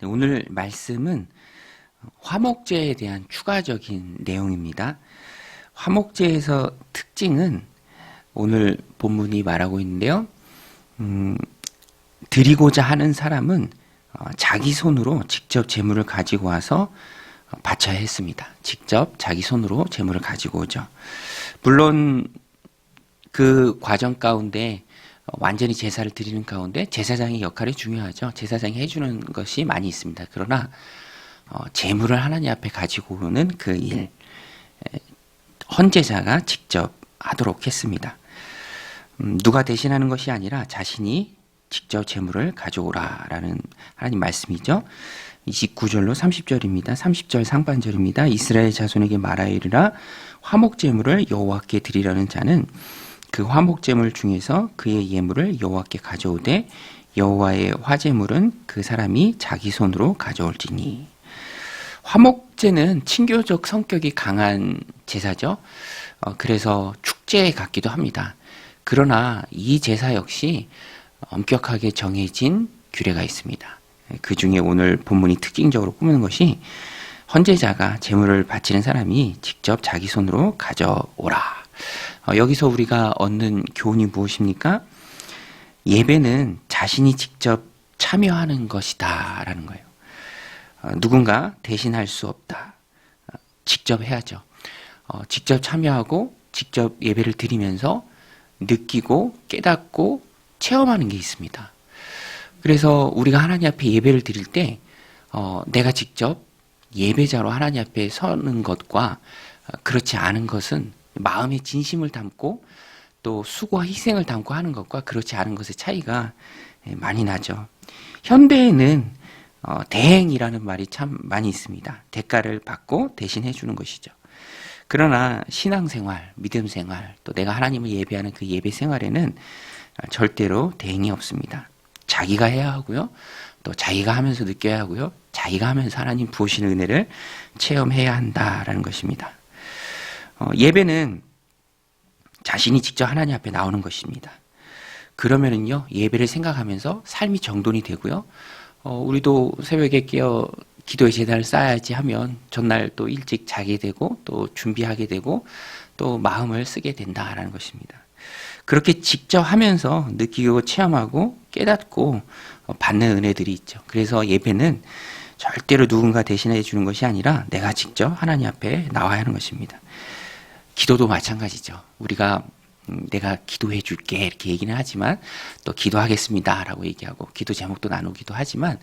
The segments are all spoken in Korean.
오늘 말씀은 화목제에 대한 추가적인 내용입니다. 화목제에서 특징은 오늘 본문이 말하고 있는데요. 드리고자 하는 사람은 자기 손으로 직접 제물을 가지고 와서 바쳐야 했습니다. 직접 자기 손으로 제물을 가지고 오죠. 물론 그 과정 가운데 완전히 제사를 드리는 가운데 제사장의 역할이 중요하죠. 제사장이 해주는 것이 많이 있습니다. 그러나 제물을 하나님 앞에 가지고 오는 그 일, 헌제자가 직접 하도록 했습니다. 누가 대신하는 것이 아니라 자신이 직접 제물을 가져오라라는 하나님 말씀이죠. 29절로 30절입니다. 30절 상반절입니다. 이스라엘 자손에게 말하이르라 화목 제물을 여호와께 드리려는 자는 그 화목 제물 중에서 그의 예물을 여호와께 가져오되 여호와의 화제물은 그 사람이 자기 손으로 가져올지니. 화목제는 친교적 성격이 강한 제사죠. 그래서 축제 같기도 합니다. 그러나 이 제사 역시 엄격하게 정해진 규례가 있습니다. 그 중에 오늘 본문이 특징적으로 꾸미는 것이 헌제자가 제물을 바치는 사람이 직접 자기 손으로 가져오라. 여기서 우리가 얻는 교훈이 무엇입니까? 예배는 자신이 직접 참여하는 것이다 라는 거예요. 누군가 대신할 수 없다. 직접 해야죠. 직접 참여하고 직접 예배를 드리면서 느끼고 깨닫고 체험하는 게 있습니다. 그래서 우리가 하나님 앞에 예배를 드릴 때 내가 직접 예배자로 하나님 앞에 서는 것과 그렇지 않은 것은 마음의 진심을 담고 또 수고와 희생을 담고 하는 것과 그렇지 않은 것의 차이가 많이 나죠. 현대에는 대행이라는 말이 참 많이 있습니다. 대가를 받고 대신해 주는 것이죠. 그러나 신앙생활, 믿음생활, 또 내가 하나님을 예배하는 그 예배 생활에는 절대로 대행이 없습니다. 자기가 해야 하고요. 또 자기가 하면서 느껴야 하고요. 자기가 하면서 하나님 부으시는 은혜를 체험해야 한다라는 것입니다. 예배는 자신이 직접 하나님 앞에 나오는 것입니다. 그러면은요, 예배를 생각하면서 삶이 정돈이 되고요. 우리도 새벽에 깨어 기도의 제단을 쌓아야지 하면 전날 또 일찍 자게 되고 또 준비하게 되고 또 마음을 쓰게 된다라는 것입니다. 그렇게 직접 하면서 느끼고 체험하고 깨닫고 받는 은혜들이 있죠. 그래서 예배는 절대로 누군가 대신해 주는 것이 아니라 내가 직접 하나님 앞에 나와야 하는 것입니다. 기도도 마찬가지죠. 우리가 내가 기도해 줄게 이렇게 얘기는 하지만 또 기도하겠습니다 라고 얘기하고 기도 제목도 나누기도 하지만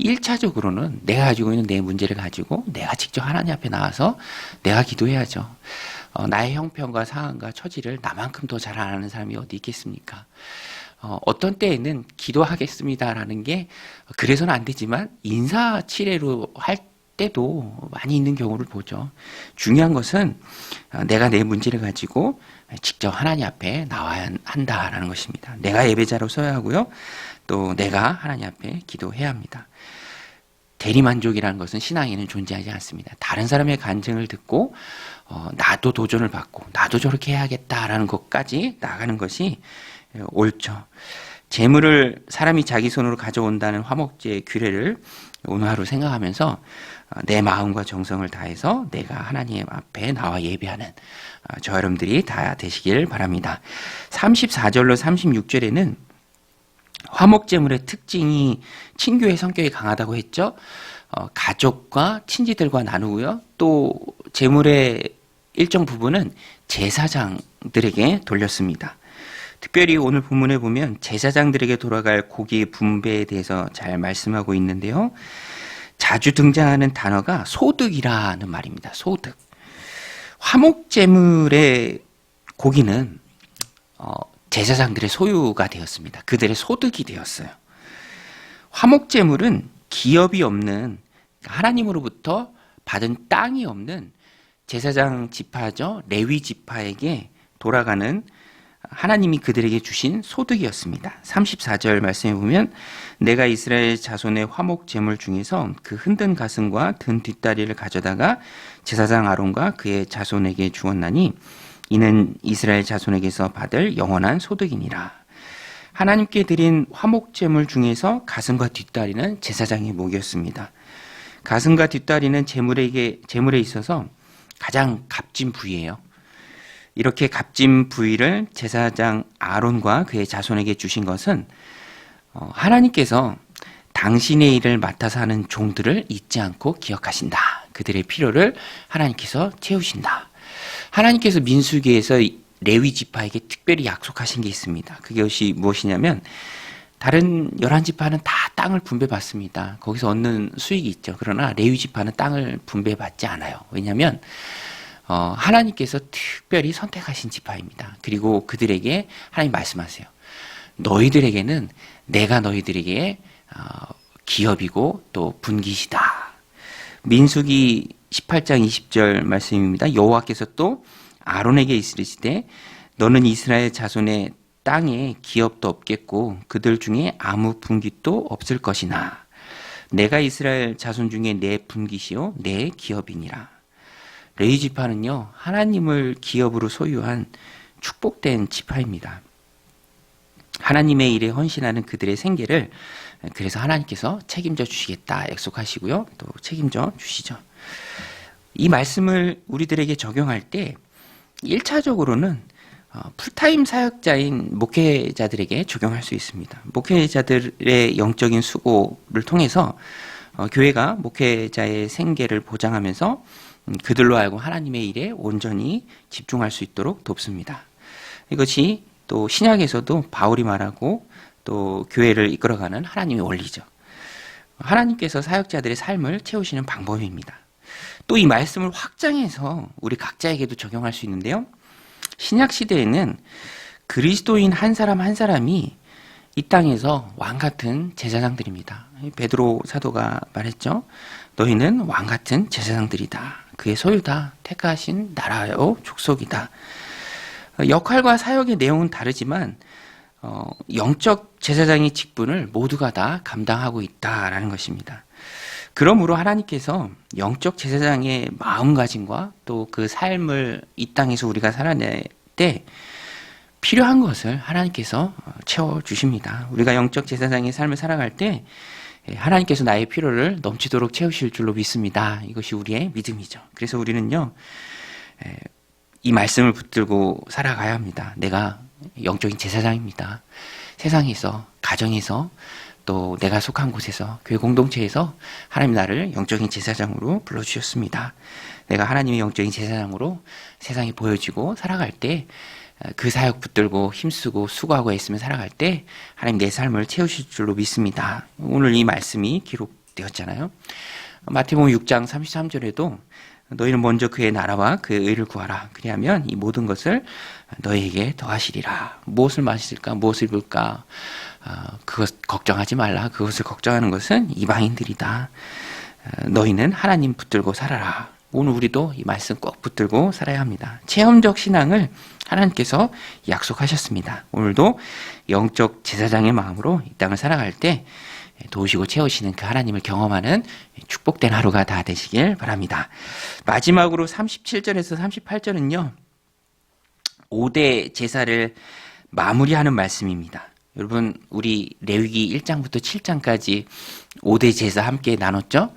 1차적으로는 내가 가지고 있는 내 문제를 가지고 내가 직접 하나님 앞에 나와서 내가 기도해야죠. 나의 형편과 상황과 처지를 나만큼 더 잘 아는 사람이 어디 있겠습니까? 어떤 때에는 기도하겠습니다라는 게 그래서는 안 되지만 인사치레로 할 때도 많이 있는 경우를 보죠. 중요한 것은 내가 내 문제를 가지고 직접 하나님 앞에 나와야 한다라는 것입니다. 내가 예배자로 서야 하고요. 또 내가 하나님 앞에 기도해야 합니다. 대리만족이라는 것은 신앙에는 존재하지 않습니다. 다른 사람의 간증을 듣고 나도 도전을 받고 나도 저렇게 해야겠다라는 것까지 나가는 것이 옳죠. 재물을 사람이 자기 손으로 가져온다는 화목제의 규례를 오늘 하루 생각하면서 내 마음과 정성을 다해서 내가 하나님 앞에 나와 예배하는 저 여러분들이 다 되시길 바랍니다. 34절로 36절에는 화목제물의 특징이 친교의 성격이 강하다고 했죠. 가족과 친지들과 나누고요. 또 제물의 일정 부분은 제사장들에게 돌렸습니다. 특별히 오늘 본문에 보면 제사장들에게 돌아갈 고기의 분배에 대해서 잘 말씀하고 있는데요. 자주 등장하는 단어가 소득이라는 말입니다. 소득. 화목제물의 고기는 제사장들의 소유가 되었습니다. 그들의 소득이 되었어요. 화목제물은 기업이 없는 하나님으로부터 받은 땅이 없는 제사장 지파죠. 레위 지파에게 돌아가는 하나님이 그들에게 주신 소득이었습니다. 34절 말씀해 보면 내가 이스라엘 자손의 화목 제물 중에서 그 흔든 가슴과 든 뒷다리를 가져다가 제사장 아론과 그의 자손에게 주었나니 이는 이스라엘 자손에게서 받을 영원한 소득이니라. 하나님께 드린 화목제물 중에서 가슴과 뒷다리는 제사장의 목이었습니다. 가슴과 뒷다리는 제물에 있어서 가장 값진 부위예요. 이렇게 값진 부위를 제사장 아론과 그의 자손에게 주신 것은 하나님께서 당신의 일을 맡아서 하는 종들을 잊지 않고 기억하신다. 그들의 필요를 하나님께서 채우신다. 하나님께서 민수기에서 레위 지파에게 특별히 약속하신 게 있습니다. 그것이 무엇이냐면 다른 11지파는 다 땅을 분배받습니다. 거기서 얻는 수익이 있죠. 그러나 레위 지파는 땅을 분배받지 않아요. 왜냐하면 하나님께서 특별히 선택하신 지파입니다. 그리고 그들에게 하나님 말씀하세요. 너희들에게는 내가 너희들에게 기업이고 또 분깃이다. 민수기 18장 20절 말씀입니다. 여호와께서 또 아론에게 이르시되 너는 이스라엘 자손의 땅에 기업도 없겠고 그들 중에 아무 분깃도 없을 것이나 내가 이스라엘 자손 중에 내 분깃이요 내 기업이니라. 레위 지파는요 하나님을 기업으로 소유한 축복된 지파입니다. 하나님의 일에 헌신하는 그들의 생계를 그래서 하나님께서 책임져 주시겠다 약속하시고요. 또 책임져 주시죠. 이 말씀을 우리들에게 적용할 때 1차적으로는 풀타임 사역자인 목회자들에게 적용할 수 있습니다. 목회자들의 영적인 수고를 통해서 교회가 목회자의 생계를 보장하면서 그들로 하여금 하나님의 일에 온전히 집중할 수 있도록 돕습니다. 이것이 또 신약에서도 바울이 말하고 또 교회를 이끌어가는 하나님의 원리죠. 하나님께서 사역자들의 삶을 채우시는 방법입니다. 또 이 말씀을 확장해서 우리 각자에게도 적용할 수 있는데요. 신약 시대에는 그리스도인 한 사람 한 사람이 이 땅에서 왕 같은 제사장들입니다. 베드로 사도가 말했죠. 너희는 왕 같은 제사장들이다. 그의 소유다. 택하신 나라요 족속이다. 역할과 사역의 내용은 다르지만 영적 제사장의 직분을 모두가 다 감당하고 있다라는 것입니다. 그러므로 하나님께서 영적 제사장의 마음가짐과 또 그 삶을 이 땅에서 우리가 살아낼 때 필요한 것을 하나님께서 채워주십니다. 우리가 영적 제사장의 삶을 살아갈 때 하나님께서 나의 필요를 넘치도록 채우실 줄로 믿습니다. 이것이 우리의 믿음이죠. 그래서 우리는요 이 말씀을 붙들고 살아가야 합니다. 내가 영적인 제사장입니다. 세상에서, 가정에서, 또 내가 속한 곳에서, 교회 공동체에서 하나님 나를 영적인 제사장으로 불러주셨습니다. 내가 하나님의 영적인 제사장으로 세상에 보여지고 살아갈 때 그 사역 붙들고 힘쓰고 수고하고 애쓰며 살아갈 때 하나님 내 삶을 채우실 줄로 믿습니다. 오늘 이 말씀이 기록되었잖아요. 마태복음 6장 33절에도 너희는 먼저 그의 나라와 그의 의를 구하라. 그리하면 이 모든 것을 너희에게 더하시리라. 무엇을 마실까? 무엇을 입을까? 그것 걱정하지 말라. 그것을 걱정하는 것은 이방인들이다. 너희는 하나님 붙들고 살아라. 오늘 우리도 이 말씀 꼭 붙들고 살아야 합니다. 체험적 신앙을 하나님께서 약속하셨습니다. 오늘도 영적 제사장의 마음으로 이 땅을 살아갈 때 도우시고 채우시는 그 하나님을 경험하는 축복된 하루가 다 되시길 바랍니다. 마지막으로 37절에서 38절은요. 5대 제사를 마무리하는 말씀입니다. 여러분 우리 레위기 1장부터 7장까지 5대 제사 함께 나눴죠?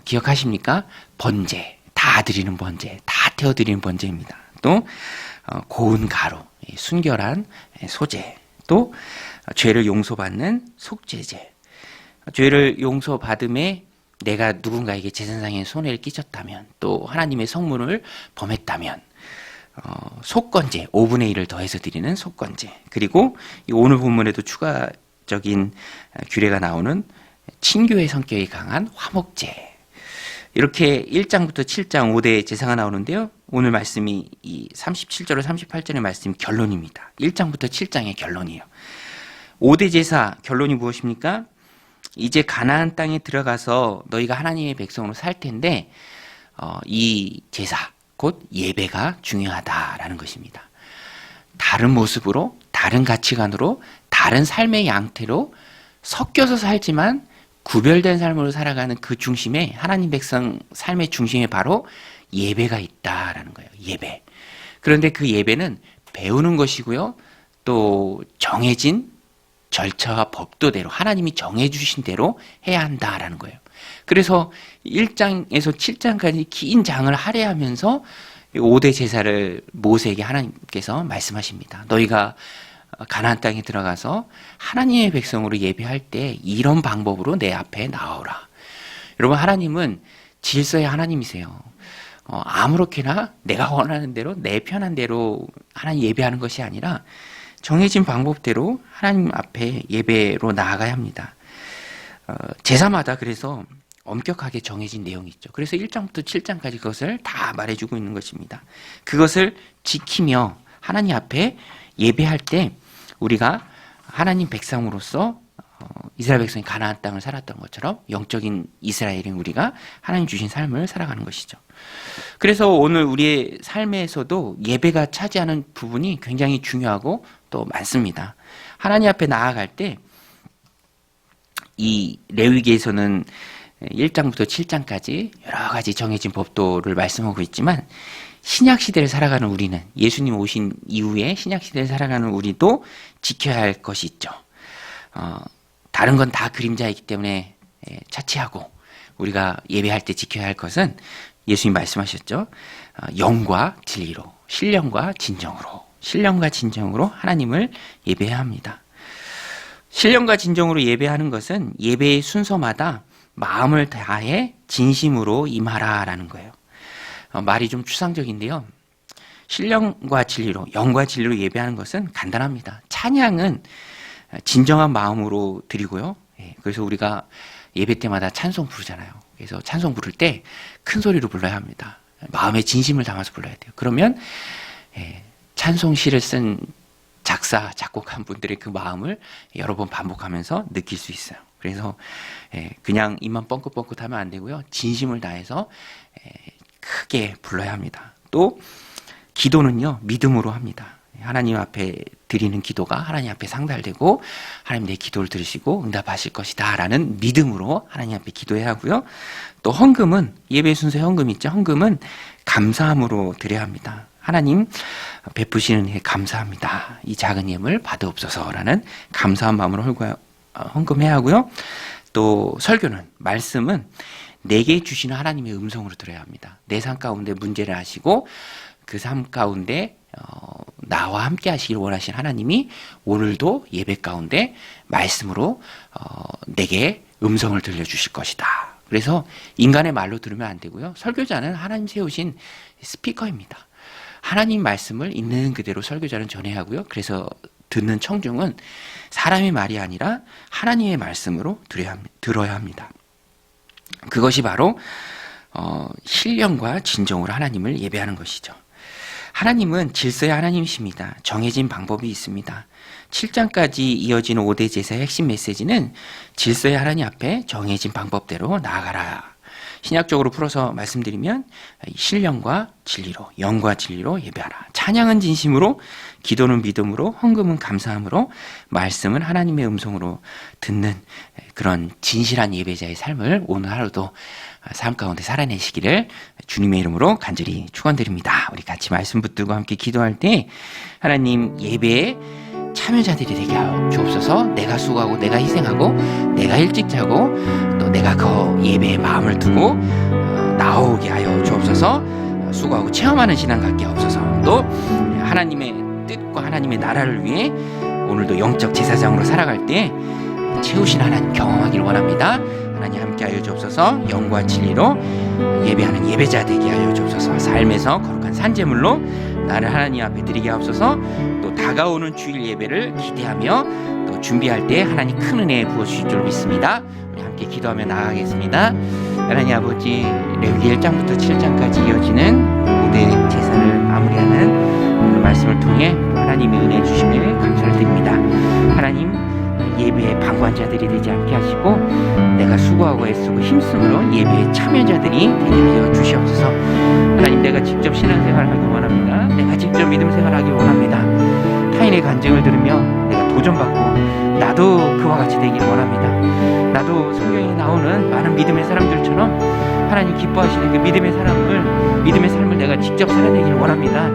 기억하십니까? 번제, 다 드리는 번제, 다 태워드리는 번제입니다. 또 고운 가루, 순결한 소제, 또 죄를 용서받는 속죄제. 죄를 용서받음에 내가 누군가에게 제사장의 손해를 끼쳤다면 또 하나님의 성문을 범했다면 속건제 5분의 1을 더해서 드리는 속건제 그리고 오늘 본문에도 추가적인 규례가 나오는 친교의 성격이 강한 화목제 이렇게 1장부터 7장 5대 제사가 나오는데요. 오늘 말씀이 이 37절로 38절의 말씀이 결론입니다. 1장부터 7장의 결론이에요. 5대 제사 결론이 무엇입니까? 이제 가나안 땅에 들어가서 너희가 하나님의 백성으로 살 텐데 이 제사 곧 예배가 중요하다라는 것입니다. 다른 모습으로 다른 가치관으로 다른 삶의 양태로 섞여서 살지만 구별된 삶으로 살아가는 그 중심에 하나님 백성 삶의 중심에 바로 예배가 있다라는 거예요. 예배. 그런데 그 예배는 배우는 것이고요. 또 정해진 절차와 법도대로 하나님이 정해주신 대로 해야 한다라는 거예요. 그래서 1장에서 7장까지 긴 장을 할애하면서 5대 제사를 모세에게 하나님께서 말씀하십니다. 너희가 가나안 땅에 들어가서 하나님의 백성으로 예배할 때 이런 방법으로 내 앞에 나오라. 여러분, 하나님은 질서의 하나님이세요. 아무렇게나 내가 원하는 대로 내 편한 대로 하나님 예배하는 것이 아니라 정해진 방법대로 하나님 앞에 예배로 나아가야 합니다. 제사마다 그래서 엄격하게 정해진 내용이 있죠. 그래서 1장부터 7장까지 그것을 다 말해주고 있는 것입니다. 그것을 지키며 하나님 앞에 예배할 때 우리가 하나님 백성으로서 이스라엘 백성이 가나안 땅을 살았던 것처럼 영적인 이스라엘인 우리가 하나님 주신 삶을 살아가는 것이죠. 그래서 오늘 우리의 삶에서도 예배가 차지하는 부분이 굉장히 중요하고 또 많습니다. 하나님 앞에 나아갈 때 이 레위기에서는 1장부터 7장까지 여러 가지 정해진 법도를 말씀하고 있지만 신약 시대를 살아가는 우리는, 예수님 오신 이후에 신약 시대를 살아가는 우리도 지켜야 할 것이 있죠. 다른 건 다 그림자이기 때문에 차치하고 우리가 예배할 때 지켜야 할 것은 예수님 말씀하셨죠. 영과 진리로, 신령과 진정으로 하나님을 예배해야 합니다. 신령과 진정으로 예배하는 것은 예배의 순서마다 마음을 다해 진심으로 임하라라는 거예요. 말이 좀 추상적인데요. 신령과 진리로, 영과 진리로 예배하는 것은 간단합니다. 찬양은 진정한 마음으로 드리고요. 그래서 우리가 예배 때마다 찬송 부르잖아요. 그래서 찬송 부를 때 큰 소리로 불러야 합니다. 마음의 진심을 담아서 불러야 돼요. 그러면 찬송시를 쓴 작사, 작곡한 분들의 그 마음을 여러 번 반복하면서 느낄 수 있어요. 그래서 그냥 입만 뻥긋뻥긋하면 안 되고요. 진심을 다해서 크게 불러야 합니다. 또 기도는요, 믿음으로 합니다. 하나님 앞에 드리는 기도가 하나님 앞에 상달되고 하나님 내 기도를 들으시고 응답하실 것이다 라는 믿음으로 하나님 앞에 기도해야 하고요. 또 헌금은, 예배 순서의 헌금 있죠. 헌금은 감사함으로 드려야 합니다. 하나님 베푸시는 해 감사합니다. 이 작은 예물 받으옵소서라는 감사한 마음으로 헌금해야 하고요. 또 설교는, 말씀은 내게 주시는 하나님의 음성으로 들어야 합니다. 내 삶 가운데 문제를 아시고 그 삶 가운데 나와 함께 하시길 원하시는 하나님이 오늘도 예배 가운데 말씀으로 내게 음성을 들려주실 것이다. 그래서 인간의 말로 들으면 안 되고요. 설교자는 하나님 세우신 스피커입니다. 하나님 말씀을 있는 그대로 설교자는 전해야 하고요. 그래서 듣는 청중은 사람의 말이 아니라 하나님의 말씀으로 들어야 합니다. 그것이 바로 신령과 진정으로 하나님을 예배하는 것이죠. 하나님은 질서의 하나님이십니다. 정해진 방법이 있습니다. 7장까지 이어지는 5대 제사의 핵심 메시지는 질서의 하나님 앞에 정해진 방법대로 나아가라. 신약적으로 풀어서 말씀드리면 신령과 진리로, 영과 진리로 예배하라. 찬양은 진심으로, 기도는 믿음으로, 헌금은 감사함으로, 말씀은 하나님의 음성으로 듣는 그런 진실한 예배자의 삶을 오늘 하루도 삶 가운데 살아내시기를 주님의 이름으로 간절히 축원드립니다. 우리 같이 말씀 붙들고 함께 기도할 때 하나님 예배에 참여자들이 되게 하여 주옵소서. 내가 수고하고 내가 희생하고 내가 일찍 자고 또 내가 그 예배에 마음을 두고 나오게 하여 주옵소서. 수고하고 체험하는 신앙 갖게 하옵소서. 또 하나님의 뜻과 하나님의 나라를 위해 오늘도 영적 제사장으로 살아갈 때 채우신 하나님 경험하기를 원합니다. 하나님 함께 하여 주옵소서. 영과 진리로 예배하는 예배자 되게 하여 주옵소서. 삶에서 거룩한 산제물로 나를 하나님 앞에 드리게 하옵소서. 또 다가오는 주일 예배를 기대하며 또 준비할 때 하나님 큰 은혜 부어주실 줄 믿습니다. 우리 함께 기도하며 나아가겠습니다. 하나님 아버지, 레위기 1장부터 7장까지 이어지는 5대 제사를 마무리하는 오늘 말씀을 통해 하나님의 은혜 주심에 감사를 드립니다. 하나님, 예배의 방관자들이 되지 않게 하시고 내가 수고하고 애쓰고 힘쓰므로 예배의 참여자들이 되게 하여 주시옵소서. 하나님, 내가 직접 신앙생활을 하기 원합니다. 내가 직접 믿음 생활하기 원합니다. 타인의 간증을 들으며 내가 도전받고 나도 그와 같이 되길 원합니다. 나도 성경에 나오는 많은 믿음의 사람들처럼 하나님 기뻐하시는 그 믿음의 삶을 내가 직접 살아내길 원합니다.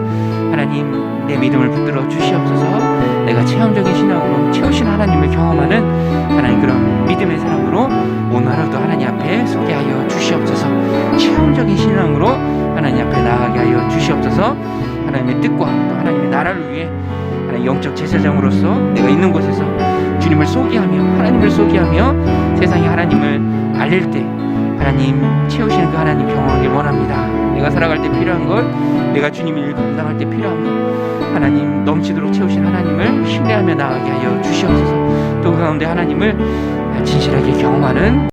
하나님, 내 믿음을 붙들어 주시옵소서. 내가 체험적인 신앙으로 채우신 하나님을 경험하는 하나님 그런 믿음의 사람으로 오늘 하루도 하나님 앞에 서게 하여 주시옵소서. 체험적인 신앙으로 하나님 앞에 나아가게 하여 주시옵소서. 하나님의 뜻과 또 하나님의 나라를 위해 하나님 영적 제사장으로서 내가 있는 곳에서 주님을 소개하며 하나님을 소개하며 세상에 하나님을 알릴 때 하나님 채우시는 그 하나님 경험하길 원합니다. 내가 살아갈 때 필요한 걸 내가 주님 일 감당할 때 필요한 걸 하나님 넘치도록 채우신 하나님을 신뢰하며 나아가게 하여 주시옵소서. 또 그 가운데 하나님을 진실하게 경험하는